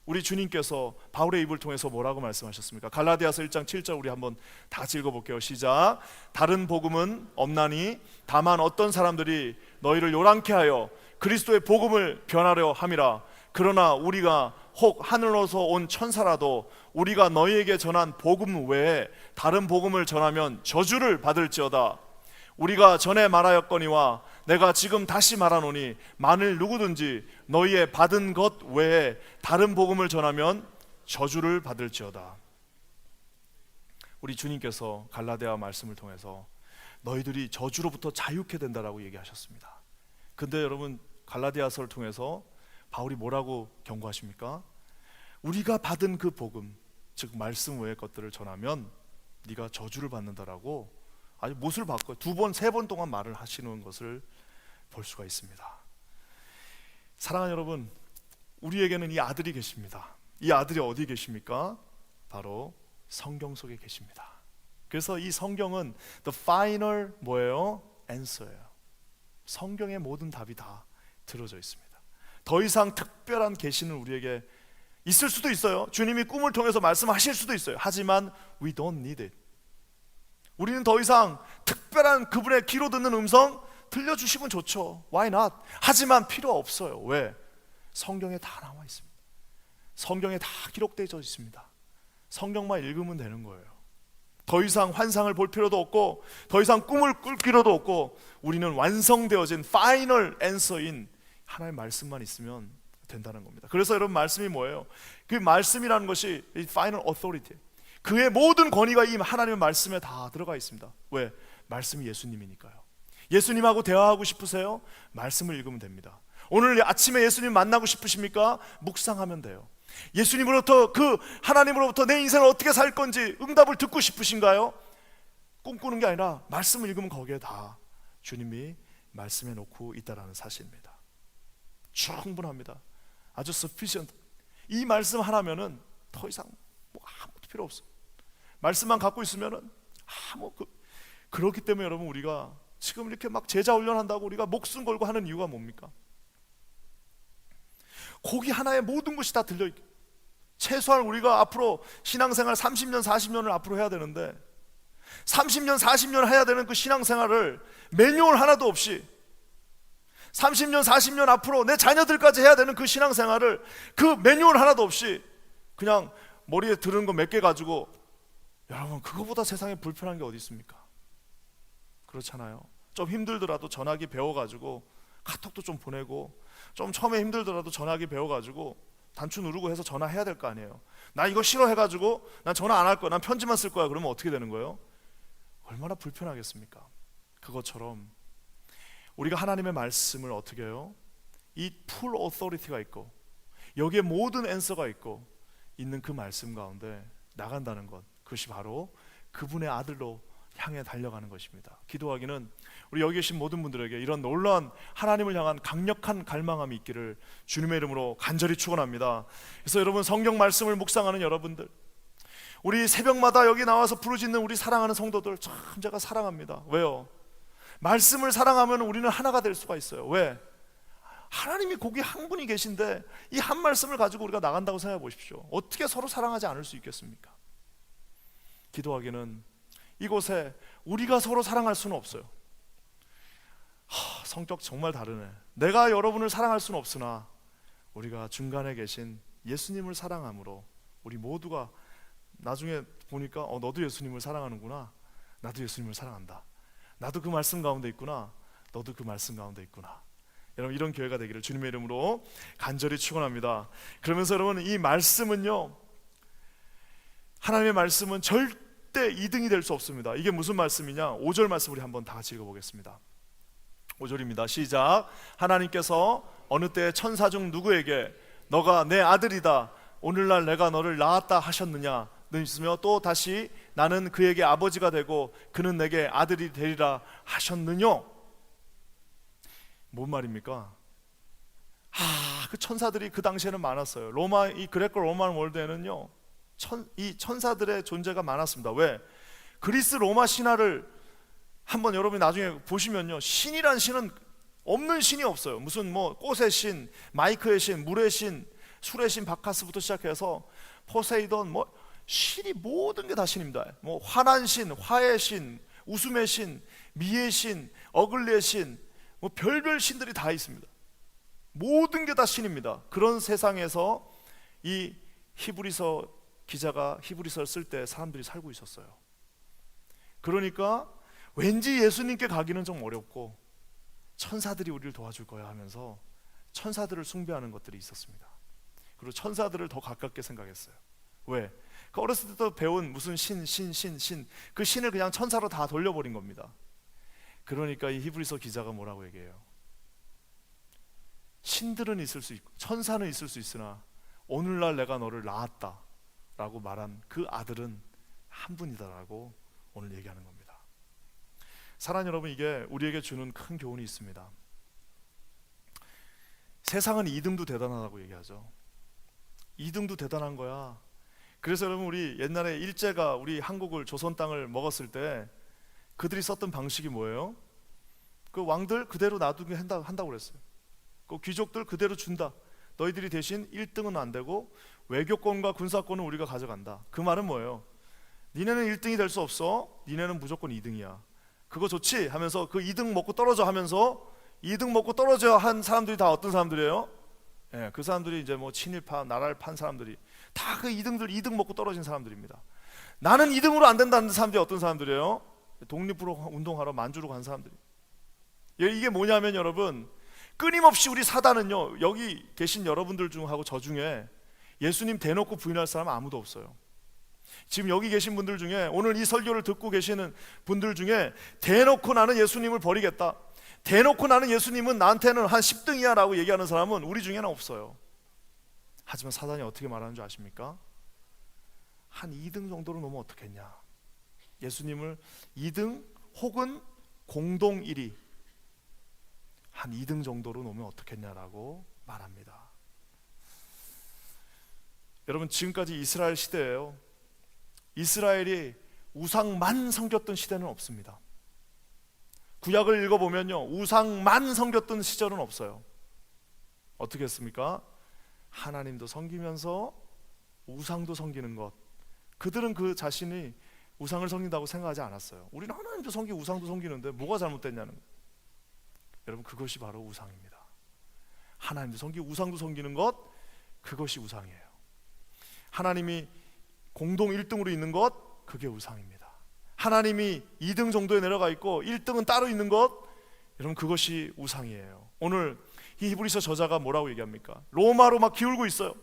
우리 주님께서 바울의 입을 통해서 뭐라고 말씀하셨습니까? 갈라디아서 1장 7절 우리 한번 다 읽어볼게요. 시작. 다른 복음은 없나니 다만 어떤 사람들이 너희를 요란케 하여 그리스도의 복음을 변하려 함이라. 그러나 우리가 혹 하늘로서 온 천사라도 우리가 너희에게 전한 복음 외에 다른 복음을 전하면 저주를 받을지어다. 우리가 전에 말하였거니와 내가 지금 다시 말하노니 만일 누구든지 너희의 받은 것 외에 다른 복음을 전하면 저주를 받을지어다. 우리 주님께서 갈라디아 말씀을 통해서 너희들이 저주로부터 자유케 된다라고 얘기하셨습니다. 근데 여러분, 갈라디아서를 통해서 바울이 뭐라고 경고하십니까? 우리가 받은 그 복음, 즉 말씀 외의 것들을 전하면 네가 저주를 받는다라고 아주 못을 바꿔 2번, 3번 동안 말을 하시는 것을 볼 수가 있습니다. 사랑하는 여러분, 우리에게는 이 아들이 계십니다. 이 아들이 어디 계십니까? 바로 성경 속에 계십니다. 그래서 이 성경은 the final 뭐예요? answer예요. 성경의 모든 답이 다 들어져 있습니다. 더 이상 특별한 계시는 우리에게 있을 수도 있어요. 주님이 꿈을 통해서 말씀하실 수도 있어요. 하지만 we don't need it. 우리는 더 이상 특별한 그분의 귀로 듣는 음성 들려주시면 좋죠. Why not? 하지만 필요 없어요. 왜? 성경에 다 나와 있습니다. 성경에 다 기록되어 있습니다. 성경만 읽으면 되는 거예요. 더 이상 환상을 볼 필요도 없고 더 이상 꿈을 꿀 필요도 없고 우리는 완성되어진 파이널 앤서인 하나님의 말씀만 있으면 된다는 겁니다. 그래서 여러분, 말씀이 뭐예요? 그 말씀이라는 것이 파이널 어토리티, 그의 모든 권위가 이 하나님의 말씀에 다 들어가 있습니다. 왜? 말씀이 예수님이니까요. 예수님하고 대화하고 싶으세요? 말씀을 읽으면 됩니다. 오늘 아침에 예수님 만나고 싶으십니까? 묵상하면 돼요. 예수님으로부터, 그 하나님으로부터 내 인생을 어떻게 살 건지 응답을 듣고 싶으신가요? 꿈꾸는 게 아니라 말씀을 읽으면 거기에 다 주님이 말씀해 놓고 있다는 사실입니다. 충분합니다. 아주 sufficient. 이 말씀 하나면은 더 이상 뭐 아무것도 필요 없어요. 말씀만 갖고 있으면은 그렇기 때문에 여러분, 우리가 지금 이렇게 막 제자 훈련한다고 우리가 목숨 걸고 하는 이유가 뭡니까? 거기 하나에 모든 것이 다 들려있게, 최소한 우리가 앞으로 신앙생활 30년 40년을 앞으로 해야 되는데 30년 40년 해야 되는 그 신앙생활을 매뉴얼 하나도 없이 30년 40년 앞으로 내 자녀들까지 해야 되는 그 신앙생활을 그 매뉴얼 하나도 없이 그냥 머리에 들은 거 몇 개 가지고, 여러분, 그거보다 세상에 불편한 게 어디 있습니까? 그렇잖아요. 좀 힘들더라도 전화기 배워가지고 카톡도 좀 보내고, 좀 처음에 힘들더라도 전화기 배워가지고 단추 누르고 해서 전화해야 될 거 아니에요. 나 이거 싫어해가지고 난 전화 안 할 거야, 난 편지만 쓸 거야, 그러면 어떻게 되는 거예요? 얼마나 불편하겠습니까? 그것처럼 우리가 하나님의 말씀을 어떻게 해요? 이 풀 오토리티가 있고 여기에 모든 앤서가 있고 있는 그 말씀 가운데 나간다는 것, 그것이 바로 그분의 아들로 향해 달려가는 것입니다. 기도하기는 우리 여기 계신 모든 분들에게 이런 놀라운 하나님을 향한 강력한 갈망함이 있기를 주님의 이름으로 간절히 축원합니다. 그래서 여러분, 성경 말씀을 묵상하는 여러분들, 우리 새벽마다 여기 나와서 부르짖는 우리 사랑하는 성도들 참 제가 사랑합니다. 왜요? 말씀을 사랑하면 우리는 하나가 될 수가 있어요. 왜? 하나님이 거기 한 분이 계신데 이 한 말씀을 가지고 우리가 나간다고 생각해 보십시오. 어떻게 서로 사랑하지 않을 수 있겠습니까? 기도하기는 이곳에 우리가 서로 사랑할 수는 없어요. 성격 정말 다르네. 내가 여러분을 사랑할 수는 없으나 우리가 중간에 계신 예수님을 사랑함으로 우리 모두가 나중에 보니까 너도 예수님을 사랑하는구나, 나도 예수님을 사랑한다, 나도 그 말씀 가운데 있구나, 너도 그 말씀 가운데 있구나. 여러분, 이런 교회가 되기를 주님의 이름으로 간절히 축원합니다. 그러면서 여러분, 이 말씀은요, 하나님의 말씀은 절대 2등이 될 수 없습니다. 이게 무슨 말씀이냐? 5절 말씀 우리 한번 다 같이 읽어보겠습니다. 5절입니다. 시작. 하나님께서 어느 때 천사 중 누구에게 너가 내 아들이다, 오늘날 내가 너를 낳았다 하셨느냐? 있으며 또 다시 나는 그에게 아버지가 되고 그는 내게 아들이 되리라 하셨느냐? 뭔 말입니까? 그 천사들이 그 당시에는 많았어요. 이 그레코 로만 월드에는요, 이 천사들의 존재가 많았습니다. 왜? 그리스 로마 신화를 한번 여러분이 나중에 보시면요, 신이란 신은 없는 신이 없어요. 무슨 뭐 꽃의 신, 마이크의 신, 물의 신, 술의 신, 바카스부터 시작해서 포세이돈, 뭐 신이 모든 게 다 신입니다. 뭐 화난 신, 화의 신, 웃음의 신, 미의 신, 어글리의 신, 뭐 별별 신들이 다 있습니다. 모든 게 다 신입니다. 그런 세상에서 이 히브리서 기자가 히브리서를 쓸 때 사람들이 살고 있었어요. 그러니까 왠지 예수님께 가기는 좀 어렵고 천사들이 우리를 도와줄 거야 하면서 천사들을 숭배하는 것들이 있었습니다. 그리고 천사들을 더 가깝게 생각했어요. 왜? 그 어렸을 때부터 배운 무슨 신, 그 신을 그냥 천사로 다 돌려버린 겁니다. 그러니까 이 히브리서 기자가 뭐라고 얘기해요? 신들은 있을 수 있고 천사는 있을 수 있으나 오늘날 내가 너를 낳았다 라고 말한 그 아들은 한 분이다라고 오늘 얘기하는 겁니다. 사랑하는 여러분, 이게 우리에게 주는 큰 교훈이 있습니다. 세상은 2등도 대단하다고 얘기하죠. 2등도 대단한 거야. 그래서 여러분, 우리 옛날에 일제가 우리 한국을, 조선 땅을 먹었을 때 그들이 썼던 방식이 뭐예요? 그 왕들 그대로 놔두게 한다고 그랬어요. 그 귀족들 그대로 준다. 너희들이 대신 1등은 안 되고 외교권과 군사권은 우리가 가져간다. 그 말은 뭐예요? 니네는 1등이 될 수 없어. 니네는 무조건 2등이야. 그거 좋지? 하면서 그 2등 먹고 떨어져 하면서 2등 먹고 떨어져 한 사람들이 다 어떤 사람들이에요? 그 사람들이 이제 뭐 친일파, 나라를 판 사람들이 다 그 2등 먹고 떨어진 사람들입니다. 나는 2등으로 안 된다는 사람들이 어떤 사람들이에요? 독립으로 운동하러 만주로 간 사람들이. 이게 뭐냐면 여러분, 끊임없이 우리 사단은요, 여기 계신 여러분들 중하고 저 중에 예수님 대놓고 부인할 사람은 아무도 없어요. 지금 여기 계신 분들 중에, 오늘 이 설교를 듣고 계시는 분들 중에 대놓고 나는 예수님을 버리겠다, 대놓고 나는 예수님은 나한테는 한 10등이야 라고 얘기하는 사람은 우리 중에는 없어요. 하지만 사단이 어떻게 말하는 줄 아십니까? 한 2등 정도로 놓으면 어떻겠냐, 예수님을 2등 혹은 공동 1위 한 2등 정도로 놓으면 어떻겠냐라고 말합니다. 여러분, 지금까지 이스라엘 시대예요. 이스라엘이 우상만 섬겼던 시대는 없습니다. 구약을 읽어보면요, 우상만 섬겼던 시절은 없어요. 어떻게 했습니까? 하나님도 섬기면서 우상도 섬기는 것. 그들은 그 자신이 우상을 섬긴다고 생각하지 않았어요. 우리는 하나님도 섬기고 우상도 섬기는데 뭐가 잘못됐냐는 거예요. 여러분, 그것이 바로 우상입니다. 하나님도 섬기고 우상도 섬기는 것, 그것이 우상이에요. 하나님이 공동 1등으로 있는 것, 그게 우상입니다. 하나님이 2등 정도에 내려가 있고 1등은 따로 있는 것, 여러분, 그것이 우상이에요. 오늘 이 히브리서 저자가 뭐라고 얘기합니까? 로마로 막 기울고 있어요.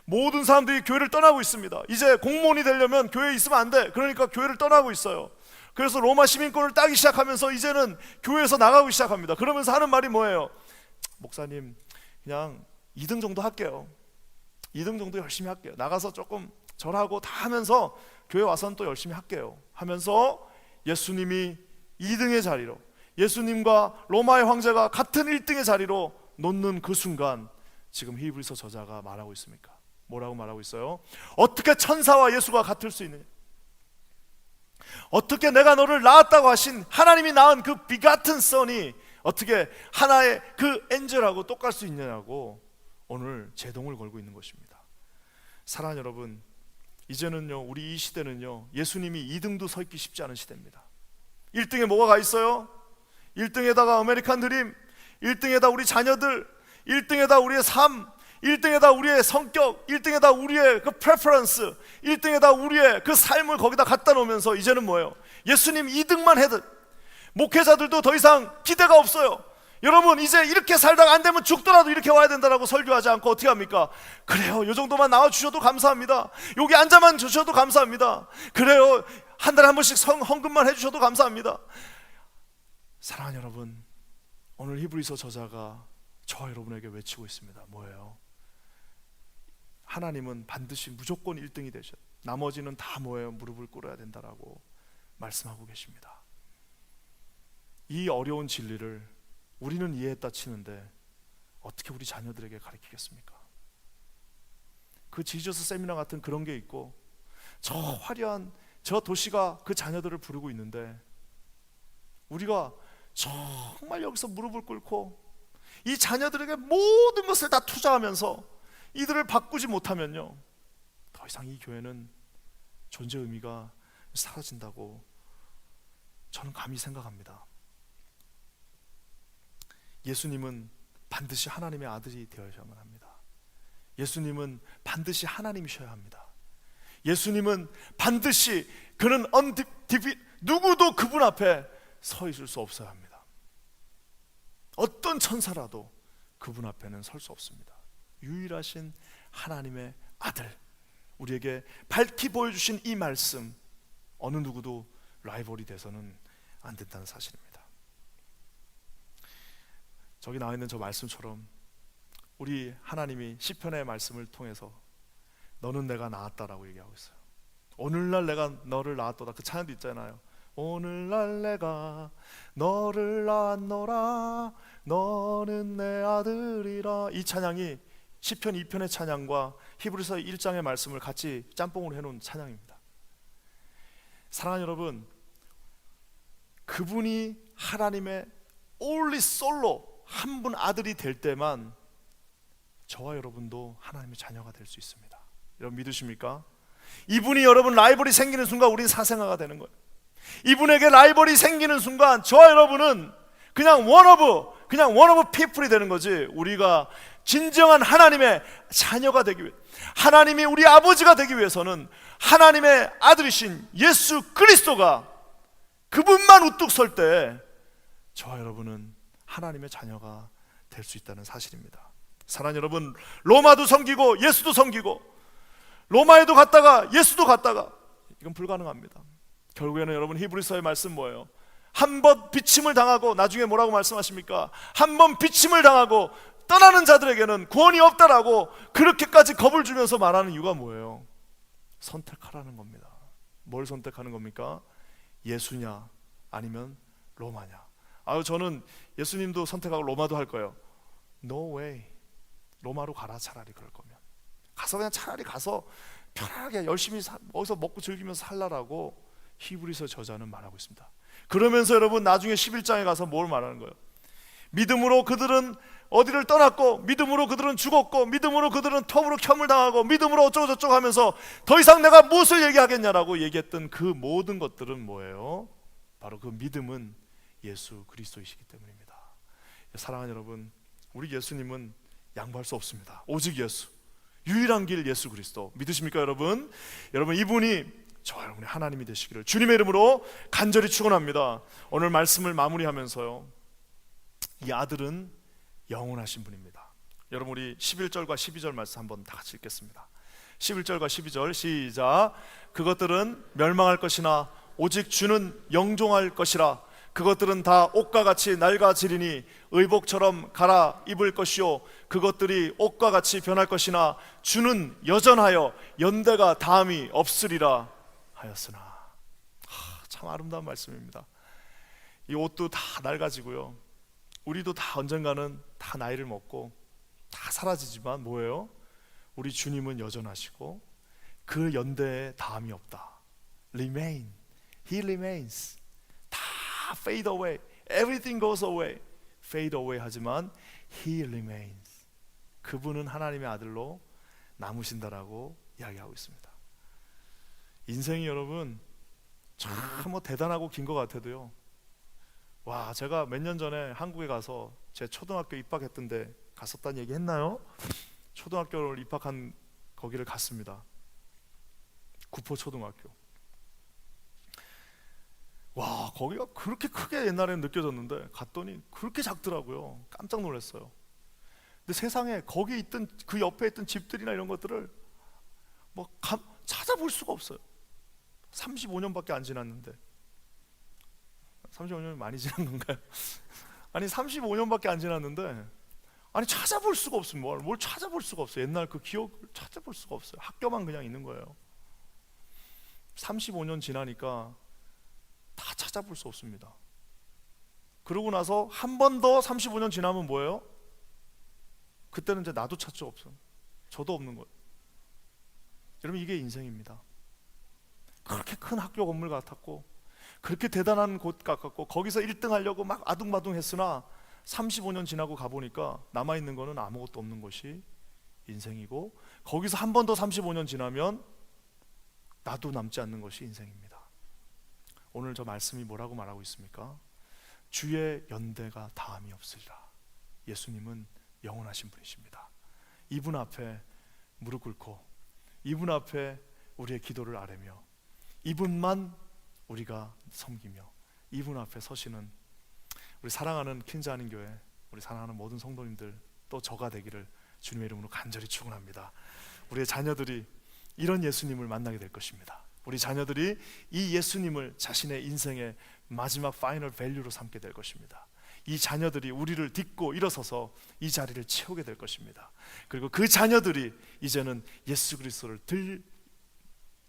모든 사람들이 교회를 떠나고 있습니다. 이제 공무원이 되려면 교회에 있으면 안 돼. 그러니까 교회를 떠나고 있어요. 그래서 로마 시민권을 따기 시작하면서 이제는 교회에서 나가고 시작합니다. 그러면서 하는 말이 뭐예요? 목사님, 그냥 2등 정도 할게요. 2등 정도 열심히 할게요. 나가서 조금 절하고 다 하면서 교회 와서는 또 열심히 할게요 하면서 예수님이 2등의 자리로, 예수님과 로마의 황제가 같은 1등의 자리로 놓는 그 순간, 지금 히브리서 저자가 말하고 있습니까? 뭐라고 말하고 있어요? 어떻게 천사와 예수가 같을 수 있느냐? 어떻게 내가 너를 낳았다고 하신 하나님이 낳은 그 비같은 선이 어떻게 하나의 그 엔젤하고 똑같을 수 있느냐고 오늘 제동을 걸고 있는 것입니다. 사랑하는 여러분, 이제는요, 우리 이 시대는요, 예수님이 2등도 서 있기 쉽지 않은 시대입니다. 1등에 뭐가 가 있어요? 1등에다가 아메리칸 드림, 1등에다 우리 자녀들, 1등에다 우리의 삶, 1등에다 우리의 성격, 1등에다 우리의 그 프레퍼런스, 1등에다 우리의 그 삶을 거기다 갖다 놓으면서 이제는 뭐예요? 예수님 2등만 해도 목회자들도 더 이상 기대가 없어요. 여러분, 이제 이렇게 살다가 안 되면 죽더라도 이렇게 와야 된다라고 설교하지 않고 어떻게 합니까? 그래요, 요 정도만 나와주셔도 감사합니다. 여기 앉아만 주셔도 감사합니다. 그래요, 한 달에 한 번씩 헌금만 해주셔도 감사합니다. 사랑하는 여러분, 오늘 히브리서 저자가 저와 여러분에게 외치고 있습니다. 뭐예요? 하나님은 반드시 무조건 1등이 되셔. 나머지는 다 뭐예요? 무릎을 꿇어야 된다라고 말씀하고 계십니다. 이 어려운 진리를 우리는 이해했다 치는데 어떻게 우리 자녀들에게 가르치겠습니까? 그 지저스 세미나 같은 그런 게 있고 저 화려한 저 도시가 그 자녀들을 부르고 있는데 우리가 정말 여기서 무릎을 꿇고 이 자녀들에게 모든 것을 다 투자하면서 이들을 바꾸지 못하면요, 더 이상 이 교회는 존재 의미가 사라진다고 저는 감히 생각합니다. 예수님은 반드시 하나님의 아들이 되어야만 합니다. 예수님은 반드시 하나님이셔야 합니다. 예수님은 반드시 그는 누구도 그분 앞에 서 있을 수 없어야 합니다. 어떤 천사라도 그분 앞에는 설 수 없습니다. 유일하신 하나님의 아들, 우리에게 밝히 보여주신 이 말씀, 어느 누구도 라이벌이 돼서는 안 된다는 사실입니다. 저기 나와 있는 저 말씀처럼 우리 하나님이 시편의 말씀을 통해서 너는 내가 낳았다라고 얘기하고 있어요. 오늘날 내가 너를 낳았도다. 그 찬양도 있잖아요. 오늘날 내가 너를 낳았노라 너는 내 아들이라. 이 찬양이 시편 2편의 찬양과 히브리서 1장의 말씀을 같이 짬뽕으로 해놓은 찬양입니다. 사랑하는 여러분, 그분이 하나님의 only 솔로 한 분 아들이 될 때만 저와 여러분도 하나님의 자녀가 될 수 있습니다. 여러분 믿으십니까? 이분이 여러분 라이벌이 생기는 순간 우린 사생아가 되는 거예요. 이분에게 라이벌이 생기는 순간 저와 여러분은 그냥 one of people이 되는 거지. 우리가 진정한 하나님의 자녀가 되기 위해, 하나님이 우리 아버지가 되기 위해서는 하나님의 아들이신 예수 그리스도가 그분만 우뚝 설 때 저와 여러분은 하나님의 자녀가 될 수 있다는 사실입니다. 사랑하는 여러분, 로마도 섬기고 예수도 섬기고 로마에도 갔다가 예수도 갔다가 이건 불가능합니다. 결국에는 여러분 히브리서의 말씀 뭐예요? 한 번 비침을 당하고 나중에 뭐라고 말씀하십니까? 한 번 비침을 당하고 떠나는 자들에게는 구원이 없다라고 그렇게까지 겁을 주면서 말하는 이유가 뭐예요? 선택하라는 겁니다. 뭘 선택하는 겁니까? 예수냐 아니면 로마냐. 저는 예수님도 선택하고 로마도 할 거예요. No way. 로마로 가라. 차라리 그럴 거면 가서 그냥 차라리 가서 편하게 열심히 어디서 먹고 즐기면서 살라라고 히브리서 저자는 말하고 있습니다. 그러면서 여러분 나중에 11장에 가서 뭘 말하는 거예요? 믿음으로 그들은 어디를 떠났고 믿음으로 그들은 죽었고 믿음으로 그들은 톱으로 켬을 당하고 믿음으로 어쩌고 저쩌고 하면서 더 이상 내가 무엇을 얘기하겠냐라고 얘기했던 그 모든 것들은 뭐예요? 바로 그 믿음은 예수 그리스도이시기 때문입니다. 사랑하는 여러분, 우리 예수님은 양보할 수 없습니다. 오직 예수, 유일한 길 예수 그리스도 믿으십니까 여러분? 여러분 이분이 저와 여러분의 하나님이 되시기를 주님의 이름으로 간절히 축원합니다. 오늘 말씀을 마무리하면서요, 이 아들은 영원하신 분입니다. 여러분 우리 11절과 12절 말씀 한번 다 같이 읽겠습니다. 11절과 12절 시작. 그것들은 멸망할 것이나 오직 주는 영종할 것이라. 그것들은 다 옷과 같이 낡아지리니 의복처럼 갈아입을 것이요 그것들이 옷과 같이 변할 것이나 주는 여전하여 연대가 다함이 없으리라 하였으나. 참 아름다운 말씀입니다. 이 옷도 다 낡아지고요, 우리도 다 언젠가는 다 나이를 먹고 다 사라지지만 뭐예요? 우리 주님은 여전하시고 그 연대에 다함이 없다. Remain, He remains. 다 fade away, everything goes away, fade away 하지만 He remains. 그분은 하나님의 아들로 남으신다라고 이야기하고 있습니다. 인생이 여러분 참 뭐 대단하고 긴 것 같아도요, 와, 제가 몇 년 전에 한국에 가서 제 초등학교 입학했던데 갔었다는 얘기 했나요? 초등학교를 입학한 거기를 갔습니다. 구포초등학교. 와, 거기가 그렇게 크게 옛날에는 느껴졌는데 갔더니 그렇게 작더라고요. 깜짝 놀랐어요. 근데 세상에 거기 있던 그 옆에 있던 집들이나 이런 것들을 뭐 찾아볼 수가 없어요. 35년밖에 안 지났는데. 35년이 많이 지난 건가요? 아니 35년밖에 안 지났는데 아니 찾아볼 수가 없습니다. 뭘 찾아볼 수가 없어요. 옛날 그 기억을 찾아볼 수가 없어요. 학교만 그냥 있는 거예요. 35년 지나니까 다 찾아볼 수 없습니다. 그러고 나서 한 번 더 35년 지나면 뭐예요? 그때는 이제 나도 찾을 수 없어요. 저도 없는 거예요. 여러분, 이게 인생입니다. 그렇게 큰 학교 건물 같았고 그렇게 대단한 곳 같았고 거기서 1등 하려고 막 아둥바둥 했으나 35년 지나고 가보니까 남아있는 거는 아무것도 없는 것이 인생이고, 거기서 한 번 더 35년 지나면 나도 남지 않는 것이 인생입니다. 오늘 저 말씀이 뭐라고 말하고 있습니까? 주의 연대가 다함이 없으리라. 예수님은 영원하신 분이십니다. 이분 앞에 무릎 꿇고 이분 앞에 우리의 기도를 아뢰며 이분만 우리가 섬기며 이분 앞에 서시는 우리 사랑하는 퀸즈하는 교회, 우리 사랑하는 모든 성도님들, 또 저가 되기를 주님의 이름으로 간절히 축원합니다. 우리의 자녀들이 이런 예수님을 만나게 될 것입니다. 우리 자녀들이 이 예수님을 자신의 인생의 마지막 파이널 밸류로 삼게 될 것입니다. 이 자녀들이 우리를 딛고 일어서서 이 자리를 채우게 될 것입니다. 그리고 그 자녀들이 이제는 예수 그리스도를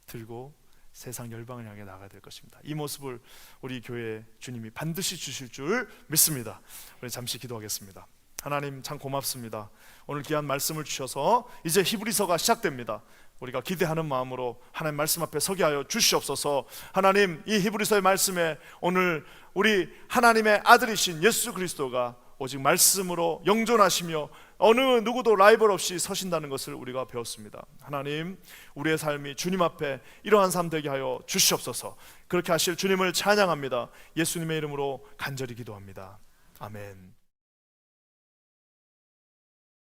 들고 세상 열방을 향해 나가야 될 것입니다. 이 모습을 우리 교회 주님이 반드시 주실 줄 믿습니다. 우리 잠시 기도하겠습니다. 하나님, 참 고맙습니다. 오늘 귀한 말씀을 주셔서 이제 히브리서가 시작됩니다. 우리가 기대하는 마음으로 하나님 말씀 앞에 서게 하여 주시옵소서. 하나님, 이 히브리서의 말씀에 오늘 우리 하나님의 아들이신 예수 그리스도가 오직 말씀으로 영존하시며 어느 누구도 라이벌 없이 서신다는 것을 우리가 배웠습니다. 하나님, 우리의 삶이 주님 앞에 이러한 삶 되게 하여 주시옵소서. 그렇게 하실 주님을 찬양합니다. 예수님의 이름으로 간절히 기도합니다. 아멘.